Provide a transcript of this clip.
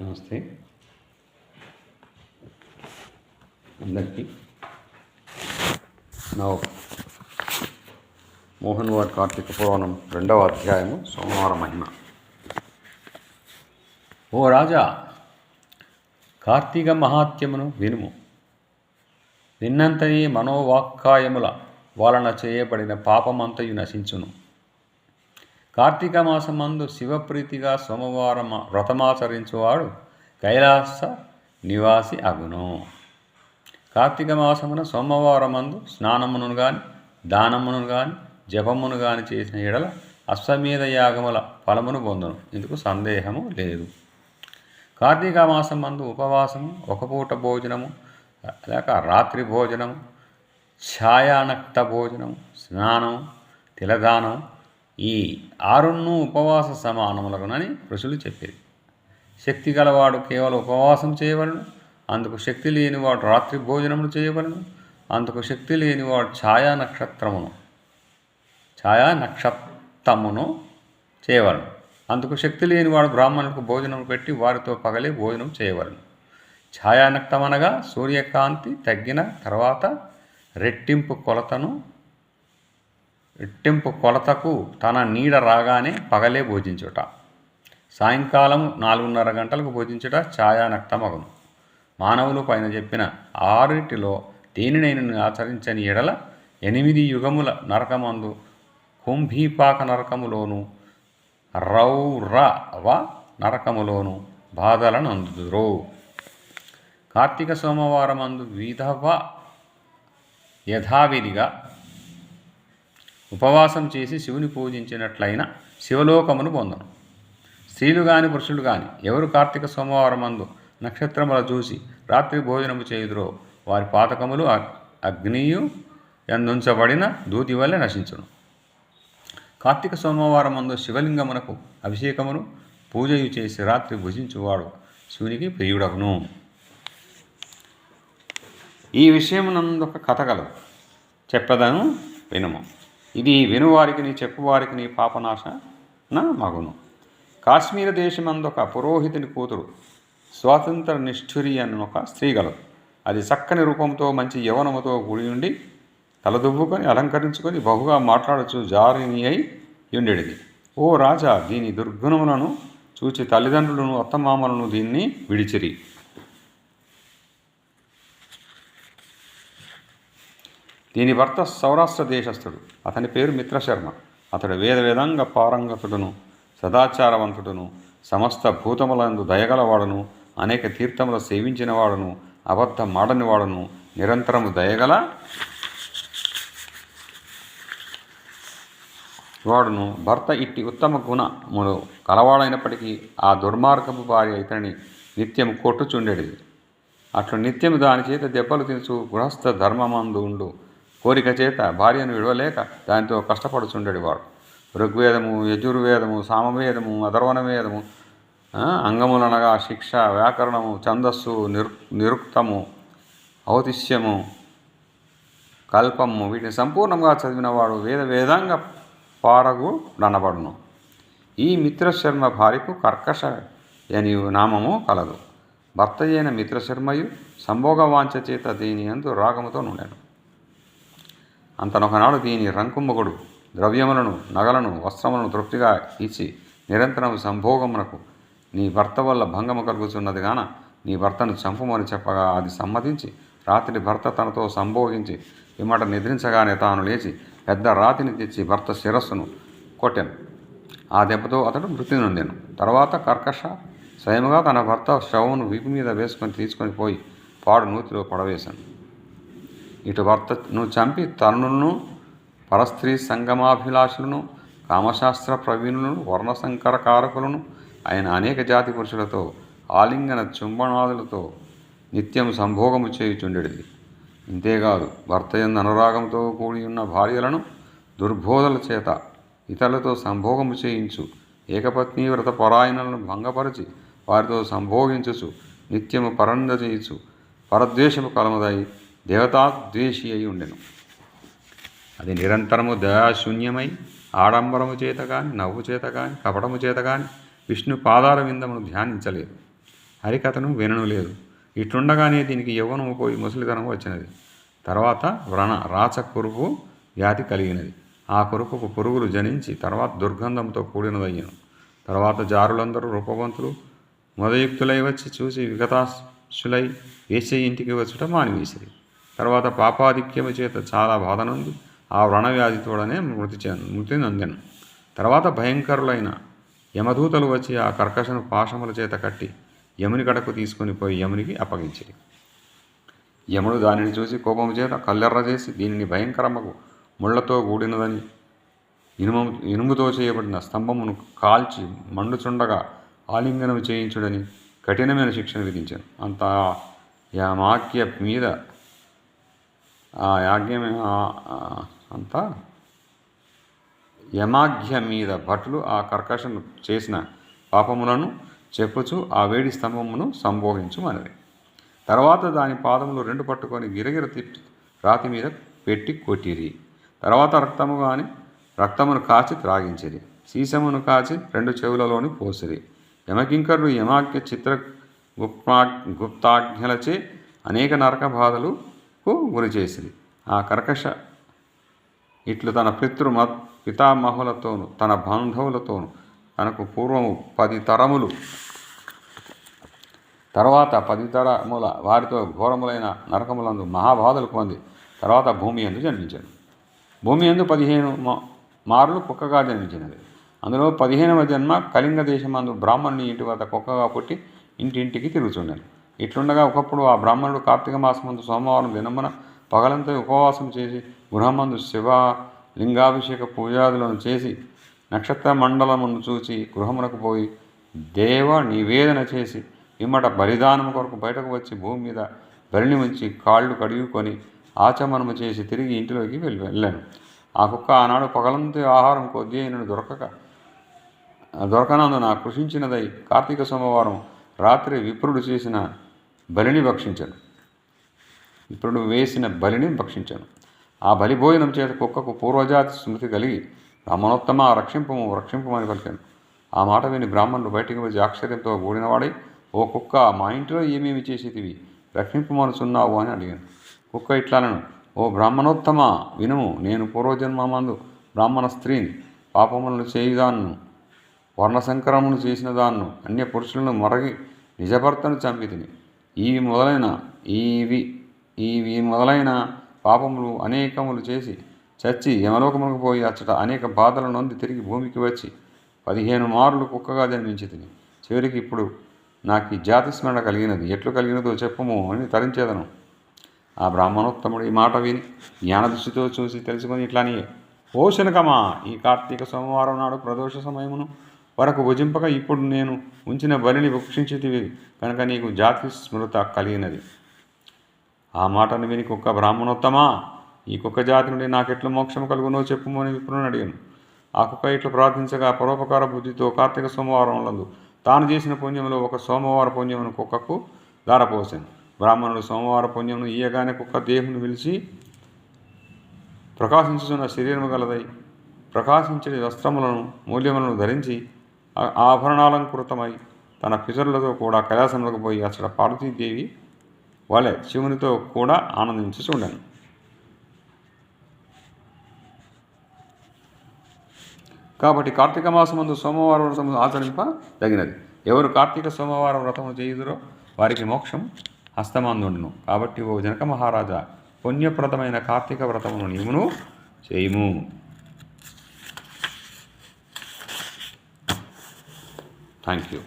నమస్తే అందరికీ. మోహన్ వారి కార్తీక పురాణం 2వ అధ్యాయము సోమవార మహిమ. ఓ రాజా, కార్తీక మహాత్మ్యమును వినుము. విన్నంతనే మనోవాక్కాయముల వలన చేయబడిన పాపమంతయు నశించును. కార్తీక మాసమందు శివప్రీతిగా సోమవార వ్రతమాచరించువాడు కైలాస నివాసి అగును. కార్తీక మాసమున సోమవారమందు స్నానమును గాని దానమును గాని జపమును గాని చేసిన ఎడల అశ్వమేధ యాగముల ఫలమును పొందును. ఇందుకు సందేహము లేదు. కార్తీక మాసమందు ఉపవాసము, ఒక పూట భోజనము లేక రాత్రి భోజనము, ఛాయానక్త భోజనము, స్నానము, తిలదానం ఈ 6 ఉపవాస సమానములగునని ఋషులు చెప్పారు. శక్తి గలవాడు కేవలం ఉపవాసం చేయవలను. అందుకు శక్తి లేనివాడు రాత్రి భోజనమును చేయవలను. అందుకు శక్తి లేనివాడు ఛాయా నక్షత్రమును చేయవలను. అందుకు శక్తి లేనివాడు బ్రాహ్మణులకు భోజనం పెట్టి వారితో పగలే భోజనం చేయవలను. ఛాయానక్తం అనగా సూర్యకాంతి తగ్గిన తర్వాత రెట్టింపు కొలతకు తన నీడ రాగానే పగలే భోజించుట. సాయంకాలం 4:30 గంటలకు భోజించుట ఛాయానక్తమగును. మానవులు పైన చెప్పిన 6 దేనినైనా ఆచరించని ఎడల 8 యుగముల నరకమందు కుంభీపాక నరకములోను రౌరవ నరకములోను బాధలను అందుదురు. కార్తీక సోమవారమందు యథావిధిగా ఉపవాసం చేసి శివుని పూజించినట్లయిన శివలోకమును పొందను. స్త్రీలు గాని పురుషులు గాని ఎవరు కార్తీక సోమవారమందు నక్షత్రముల చూసి రాత్రి భోజనము చేయుదురో వారి పాతకములు అగ్నియు యందుంచబడిన దూది వల్లే నశించును. కార్తీక సోమవారమందు శివలింగమునకు అభిషేకమును పూజయు చేసి రాత్రి భుజించువాడు శివునికి ప్రియుడగును. ఈ విషయమునందొక కథ కలదు, చెప్పదను వినుము. ఇది వినువారికి చెప్పువారికి పాపనాశన మగును. కాశ్మీర దేశమందొక పురోహితుని కూతురు స్వాతంత్ర నిష్ఠురి అన్నొక స్త్రీ గలదు. అది చక్కని రూపంతో మంచి యవనముతో కూడి ఉండి తలదువ్వుకొని అలంకరించుకొని బహుగా మాట్లాడుచు జారిని అయి ఉండేది. ఓ రాజా, దీని దుర్గుణములను చూచి తల్లిదండ్రులను అత్తమామలను దీన్ని విడిచిరి. దీని భర్త సౌరాష్ట్ర దేశస్థుడు. అతని పేరు మిత్రశర్మ. అతడు వేదంగా పారంగతుడును, సదాచారవంతుడును, సమస్త భూతములందు దయగలవాడును, అనేక తీర్థములు సేవించిన వాడును, అబద్ధం మాడని వాడును, నిరంతరము దయగల వాడును. భర్త ఇట్టి ఉత్తమ గుణములు కలవాడైనప్పటికీ ఆ దుర్మార్గపు భార్య ఇతని నిత్యము కొట్టుచుండేది. అట్లు నిత్యము దాని చేత దెబ్బలు తినుచు గృహస్థ ధర్మమందు ఉండు కోరిక చేత భార్యను విడవలేక దానితో కష్టపడుచుండేవాడు. ఋగ్వేదము, యజుర్వేదము, సామవేదము, అథర్వణవేదము, అంగములనగా శిక్ష, వ్యాకరణము, ఛందస్సు, నిరుక్తము, ఔతిష్యము, కల్పము వీటిని సంపూర్ణంగా చదివినవాడు వేదాంగ పారగుడనబడును. ఈ మిత్రశర్మ భార్యకు కర్కశ అని నామము కలదు. భర్త అయిన మిత్రశర్మయు సంభోగవాంఛ చేత దీని యందు రాగముతో నుండెను. అంతనొకనాడు దీని రంకుమ్మగుడు ద్రవ్యములను, నగలను, వస్త్రములను తృప్తిగా ఇచ్చి నిరంతరం సంభోగమునకు నీ భర్త వల్ల భంగము కలుగుతున్నది గాన నీ భర్తను చంపుమని చెప్పగా అది సమ్మతించి రాత్రి భర్త తనతో సంభోగించి పిమ్మట నిద్రించగానే తాను లేచి పెద్ద రాతిని తెచ్చి భర్త శిరస్సును కొట్టెను. ఆ దెబ్బతో అతడు మృతి నొందెను. తర్వాత కర్కశ స్వయముగా తన భర్త శవమును వీపు మీద వేసుకొని తీసుకొని పోయి పాడు నూతిలో పడవేశాను. ఇటు భర్తను చంపి తరుణులను, పరస్త్రీ సంగమాభిలాషులను, కామశాస్త్ర ప్రవీణులను, వర్ణశంకర కారకులను ఆయన అనేక జాతి పురుషులతో ఆలింగన చుంబనాదులతో నిత్యము సంభోగము చేయుచుండెడిది. ఇంతేకాదు భర్త యందు అనురాగంతో కూడి ఉన్న భార్యలను దుర్బోధల చేత ఇతరులతో సంభోగము చేయించు ఏకపత్ని వ్రత పరాయణలను భంగపరిచి వారితో సంభోగించుచు నిత్యము పరంద చేయించు పరద్వేషము కలముదై దేవతాద్వేషి అయి ఉండెను. అది నిరంతరము దయాశూన్యమై ఆడంబరము చేత కానీ, నవ్వు చేత కానీ, కపటము చేత కానీ విష్ణు పాదార విందమును ధ్యానించలేదు. హరికథను వినను లేదు. ఇట్లుండగానే దీనికి యవ్వనము పోయి ముసలితనం వచ్చినది. తర్వాత రాచకురుపు వ్యాధి కలిగినది. ఆ కురుపుకు పురుగులు జనించి తర్వాత దుర్గంధంతో కూడినదయ్యను. తర్వాత జారులందరూ రూపవంతులు మదయుక్తులై వచ్చి చూసి విగతాశులై వేసే ఇంటికి వచ్చుట మానివేసిరి. తర్వాత పాపాధిక్యము చేత చాలా బాధ నుండి ఆ వ్రణవ్యాధితోడనే మృతి నందెను. తర్వాత భయంకరులైన యమదూతలు వచ్చి ఆ కర్కశను పాశముల చేత కట్టి యముని కడకు తీసుకుని పోయి యమునికి అప్పగించిరి. యముడు దానిని చూసి కోపము చేత కల్లెర్ర చేసి దీనిని భయంకరమకు ముళ్లతో కూడినదని ఇనుముతో చేయబడిన స్తంభమును కాల్చి మండుచుండగా ఆలింగనం చేయించుడని కఠినమైన శిక్షను విధించాను. అంత యమాఖ్య మీద యమాఘ్య మీద భటులు ఆ కర్కశను చేసిన పాపములను చెప్పుచు ఆ వేడి స్తంభమును సంభోగించుమనిరి. తర్వాత దాని పాదములు రెండు పట్టుకొని గిరగిర తిప్పి రాతి మీద పెట్టి కొట్టిరి. తర్వాత రక్తమును కాచి త్రాగించిరి. సీసమును కాచి రెండు చెవులలోని పోసిరి. యమకింకరులు యమాఖ్య చిత్ర గుప్తాజ్ఞలచే అనేక నరక బాధలకు గురి చేసిరి. ఆ కర్కశ ఇట్లు తన పితామహులతోనూ తన బాంధవులతోనూ తనకు పూర్వము 10 తరములు తర్వాత 10 తరముల వారితో ఘోరములైన నరకములందు మహాబాధలు పొంది తర్వాత భూమి యందు జన్మించాడు. భూమి యందు 15 మారులు కుక్కగా జన్మించినది. అందులో 15వ జన్మ కళింగ దేశమందు బ్రాహ్మణుని ఇంటి వద్ద కుక్కగా పుట్టి ఇంటింటికి తిరుగుతుండెను. ఇట్లుండగా ఒకప్పుడు ఆ బ్రాహ్మణుడు కార్తీక మాసమందు సోమవారం దినమున పగలంతా ఉపవాసం చేసి గృహమందు శివలింగాభిషేక పూజాదులను చేసి నక్షత్ర మండలమును చూచి గృహమునకు పోయి దేవ నివేదన చేసి పిమ్మట బలిదానము కొరకు బయటకు వచ్చి భూమి మీద బలిని ఉంచి కాళ్ళు కడుగుకొని ఆచమనము చేసి తిరిగి ఇంటిలోకి వెళ్ళాను. ఆ కుక్క ఆనాడు పగలంతా ఆహారం కొద్ది అయినను దొరకనందున కృషించినదై కార్తీక సోమవారం రాత్రి విప్రుడు వేసిన బలిని భక్షించాను. ఆ బలిభోజనం చేత కుక్కకు పూర్వజాతి స్మృతి కలిగి బ్రాహ్మణోత్తమ రక్షింపమని పలికాను. ఆ మాట విని బ్రాహ్మణుడు బయటికి వచ్చి ఆశ్చర్యంతో కూడినవాడై, ఓ కుక్క, మా ఇంట్లో ఏమేమి చేసేటివి రక్షింపమనుచున్నావు అని అడిగాను. కుక్క ఇట్లానను, ఓ బ్రాహ్మణోత్తమ వినుము, నేను పూర్వజన్మమందు బ్రాహ్మణ స్త్రీని, పాపములను చేయుదాన్ను, వర్ణసంకరమును చేసిన దాన్ను, అన్య పురుషులను మరగి నిజభర్తను చంపితిని. ఇవి మొదలైన పాపములు అనేకములు చేసి చచ్చి యమలోకములకు పోయి అచ్చట అనేక బాధల నొంది తిరిగి భూమికి వచ్చి 15 మారులు కుక్కగా జన్మించి తిని చివరికి ఇప్పుడు నాకు ఈ జాతి స్మరణ కలిగినది. ఎట్లు కలిగినదో చెప్పుము అని తరించేదను. ఆ బ్రాహ్మణోత్తముడు ఈ మాట విని జ్ఞానదృష్టితో చూసి తెలుసుకొని ఇట్లానే, ఓ శనకమా, ఈ కార్తీక సోమవారం నాడు ప్రదోష సమయమును వరకు భుజింపక ఇప్పుడు నేను ఉంచిన బలిని భక్షించితివి కనుక నీకు జాతి స్మృత కలిగినది. ఆ మాటను విని కుక్క, బ్రాహ్మణోత్తమా, ఈ కుక్క జాతి నుండి నాకెట్లు మోక్షం కలుగునో చెప్పుము అని విప్రుని అడిగాను. ఆ కుక్క ఇట్లు ప్రార్థించగా పరోపకార బుద్ధితో కార్తీక సోమవారములందు తాను చేసిన పుణ్యములో ఒక సోమవార పుణ్యమును కుక్కకు దారపోసాను. బ్రాహ్మణుడు సోమవార పుణ్యమును ఇయ్యగానే కుక్క దేవుని పిలిచి ప్రకాశించుతున్న శరీరము గలదై ప్రకాశించే వస్త్రములను మూల్యములను ధరించి ఆభరణాలంకృతమై తన పితరులతో కూడా కైలాసములకు పోయి అచ్చట పార్వతీదేవి వలె శివునితో కూడా ఆనందించుచుండెను. కాబట్టి కార్తీక మాసమందు సోమవార వ్రతము ఆచరింపదగినది. ఎవరు కార్తీక సోమవార వ్రతము చేయుదురో వారికి మోక్షం హస్తమందుండును. కాబట్టి ఓ జనక మహారాజా, పుణ్యప్రదమైన కార్తీక వ్రతమును నీవును చేయుము. Thank you.